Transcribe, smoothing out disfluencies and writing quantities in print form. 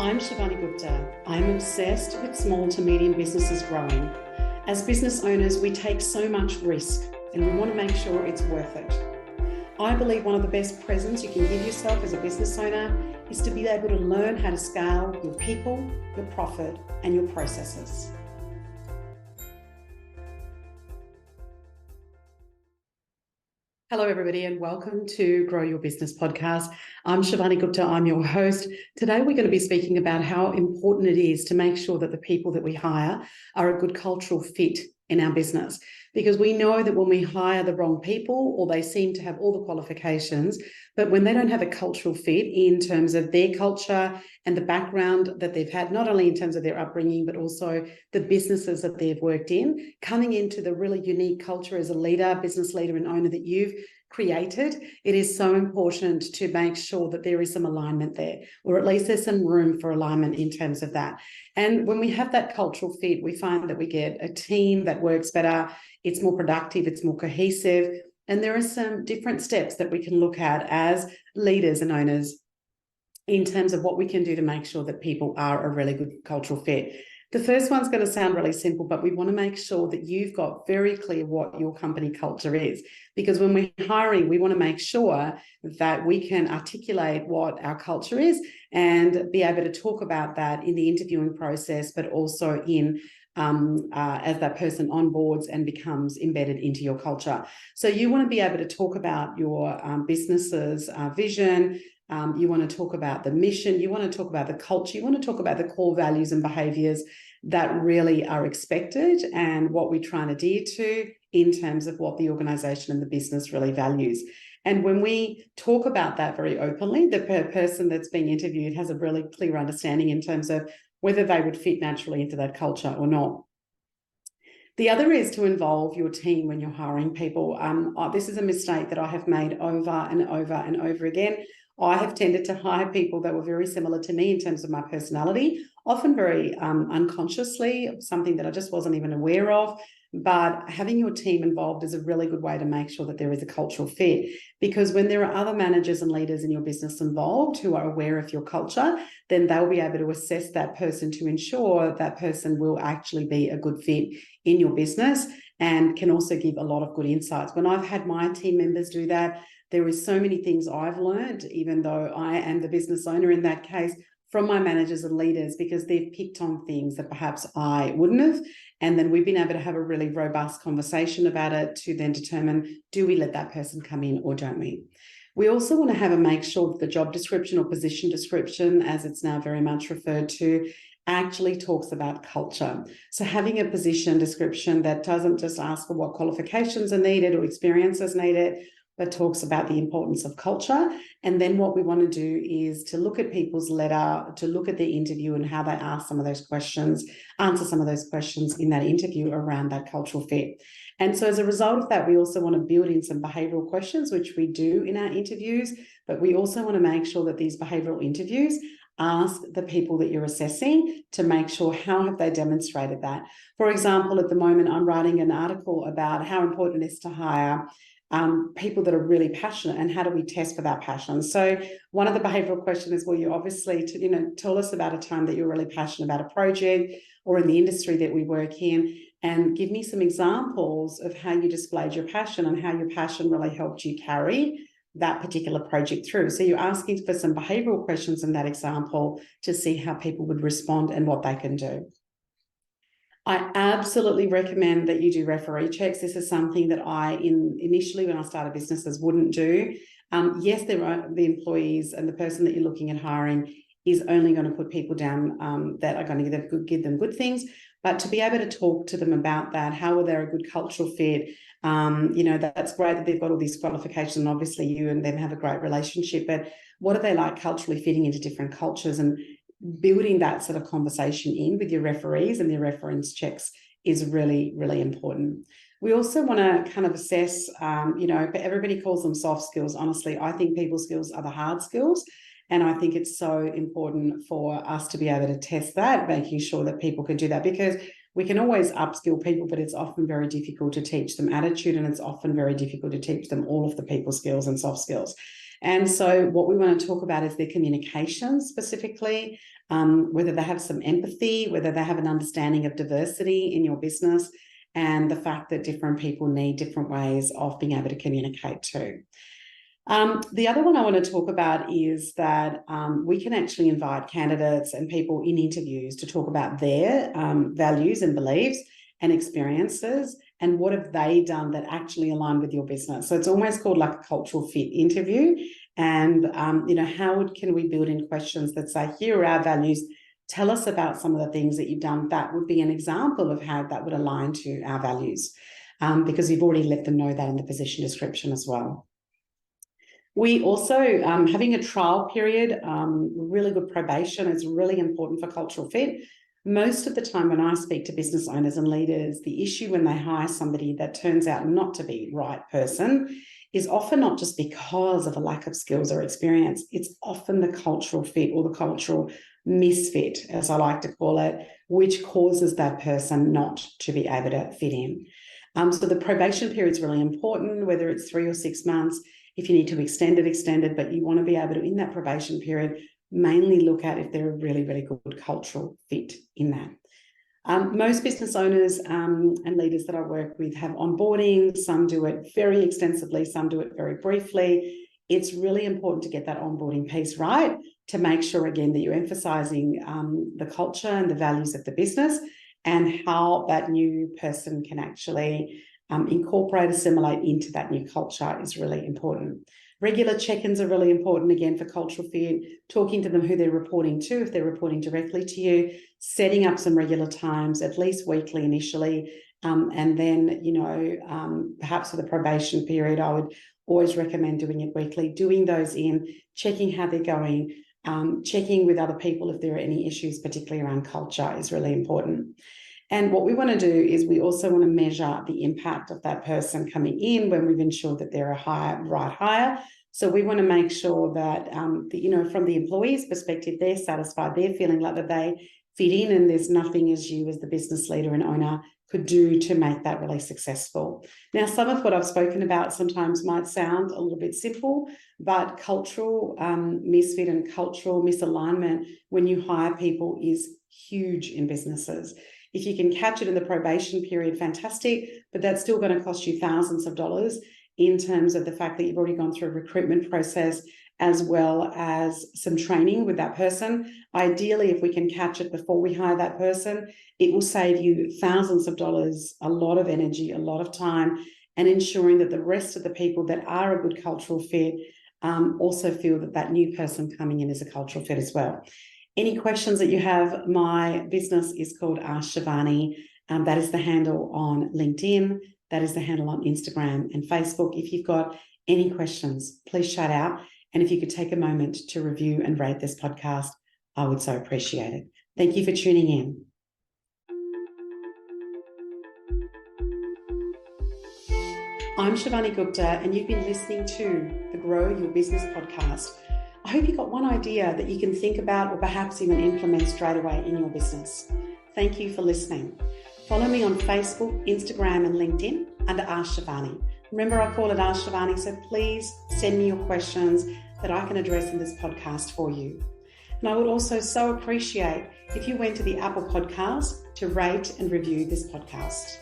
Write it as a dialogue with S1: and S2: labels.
S1: I'm Shivani Gupta. I'm obsessed with small to medium businesses growing. As business owners, we take so much risk and we want to make sure it's worth it. I believe one of the best presents you can give yourself as a business owner is to be able to learn how to scale your people, your profit, and your processes. Hello, everybody, and welcome to Grow Your Business podcast. I'm Shivani Gupta. I'm your host. Today, we're going to be speaking about how important it is to make sure that the people that we hire are a good cultural fit in our business. Because we know that when we hire the wrong people, or they seem to have all the qualifications, but when they don't have a cultural fit in terms of their culture and the background that they've had, not only in terms of their upbringing, but also the businesses that they've worked in, coming into the really unique culture as a leader, business leader and owner that you've created, it is so important to make sure that there is some alignment there, or at least there's some room for alignment in terms of that. And when we have that cultural fit, we find that we get a team that works better, it's more productive, it's more cohesive, and there are some different steps that we can look at as leaders and owners in terms of what we can do to make sure that people are a really good cultural fit. The first one's going to sound really simple, but we want to make sure that you've got very clear what your company culture is. Because when we're hiring, we want to make sure that we can articulate what our culture is and be able to talk about that in the interviewing process, but also in as that person onboards and becomes embedded into your culture. So you want to be able to talk about your business's vision. You want to talk about the mission, you want to talk about the culture, you want to talk about the core values and behaviours that really are expected and what we try and adhere to in terms of what the organisation and the business really values. And when we talk about that very openly, the person that's being interviewed has a really clear understanding in terms of whether they would fit naturally into that culture or not. The other is to involve your team when you're hiring people. This is a mistake that I have made over and over and over again. I have tended to hire people that were very similar to me in terms of my personality, often very unconsciously, something that I just wasn't even aware of. But having your team involved is a really good way to make sure that there is a cultural fit, because when there are other managers and leaders in your business involved who are aware of your culture, then they'll be able to assess that person to ensure that person will actually be a good fit in your business and can also give a lot of good insights. When I've had my team members do that, there is so many things I've learned, even though I am the business owner in that case, from my managers and leaders, because they've picked on things that perhaps I wouldn't have. And then we've been able to have a really robust conversation about it to then determine, do we let that person come in or don't we? We also want to have a make sure that the job description or position description, as it's now very much referred to, actually talks about culture. So having a position description that doesn't just ask for what qualifications are needed or experiences needed, but talks about the importance of culture. And then what we want to do is to look at people's letter, to look at their interview and how they ask some of those questions, answer some of those questions in that interview around that cultural fit. And so as a result of that, we also want to build in some behavioural questions, which we do in our interviews, but we also want to make sure that these behavioural interviews ask the people that you're assessing to make sure how have they demonstrated that. For example, at the moment, I'm writing an article about how important it is to hire people that are really passionate and how do we test for that passion. So one of the behavioural questions is, well, you obviously, tell us about a time that you're really passionate about a project or in the industry that we work in, and give me some examples of how you displayed your passion and how your passion really helped you carry that particular project through. So you're asking for some behavioural questions in that example to see how people would respond and what they can do. I absolutely recommend that you do referee checks. This is something that I, initially when I started businesses, wouldn't do. Yes, there are the employees and the person that you're looking at hiring is only going to put people down that are going to give them good things. But to be able to talk to them about that, how are they a good cultural fit? That's great that they've got all these qualifications and obviously you and them have a great relationship, but what are they like culturally fitting into different cultures? And building that sort of conversation in with your referees and their reference checks is really, really important. We also want to kind of assess, but everybody calls them soft skills. Honestly, I think people skills are the hard skills. And I think it's so important for us to be able to test that, making sure that people can do that, because we can always upskill people, but it's often very difficult to teach them attitude, and it's often very difficult to teach them all of the people skills and soft skills. And so what we want to talk about is their communication specifically, whether they have some empathy, whether they have an understanding of diversity in your business, and the fact that different people need different ways of being able to communicate too. The other one I want to talk about is that we can actually invite candidates and people in interviews to talk about their values and beliefs and experiences, and what have they done that actually align with your business. So it's almost called like a cultural fit interview. And, how can we build in questions that say, here are our values, tell us about some of the things that you've done. That would be an example of how that would align to our values, because you've already let them know that in the position description as well. We also, having a trial period, really good probation is really important for cultural fit. Most of the time when I speak to business owners and leaders, the issue when they hire somebody that turns out not to be the right person is often not just because of a lack of skills or experience. It's often the cultural fit or the cultural misfit, as I like to call it, which causes that person not to be able to fit in. So the probation period is really important, whether it's 3 or 6 months. If you need to extend it, but you want to be able to, in that probation period, mainly look at if they're a really, really good cultural fit in that. Most business owners and leaders that I work with have onboarding. Some do it very extensively, some do it very briefly. It's really important to get that onboarding piece right, to make sure, again, that you're emphasising the culture and the values of the business and how that new person can actually incorporate, assimilate into that new culture is really important. Regular check-ins are really important, again, for cultural fit, talking to them who they're reporting to, if they're reporting directly to you, setting up some regular times, at least weekly initially, and then, perhaps for the probation period, I would always recommend doing it weekly, doing those in, checking how they're going, checking with other people if there are any issues, particularly around culture, is really important. And what we want to do is we also want to measure the impact of that person coming in when we've ensured that they're a right hire. So we want to make sure that, from the employee's perspective, they're satisfied, they're feeling like that they fit in, and there's nothing as you as the business leader and owner could do to make that really successful. Now, some of what I've spoken about sometimes might sound a little bit simple, but cultural misfit and cultural misalignment when you hire people is huge in businesses. If you can catch it in the probation period, fantastic, but that's still going to cost you thousands of dollars in terms of the fact that you've already gone through a recruitment process as well as some training with that person. Ideally, if we can catch it before we hire that person, it will save you thousands of dollars, a lot of energy, a lot of time, and ensuring that the rest of the people that are a good cultural fit also feel that that new person coming in is a cultural fit as well. Any questions that you have, my business is called Ask Shivani. That is the handle on LinkedIn. That is the handle on Instagram and Facebook. If you've got any questions, please shout out. And if you could take a moment to review and rate this podcast, I would so appreciate it. Thank you for tuning in. I'm Shivani Gupta, and you've been listening to the Grow Your Business podcast. I hope you got one idea that you can think about or perhaps even implement straight away in your business. Thank you for listening. Follow me on Facebook, Instagram, and LinkedIn under Ask Shivani. Remember, I call it Ask Shivani, so please send me your questions that I can address in this podcast for you. And I would also so appreciate if you went to the Apple Podcast to rate and review this podcast.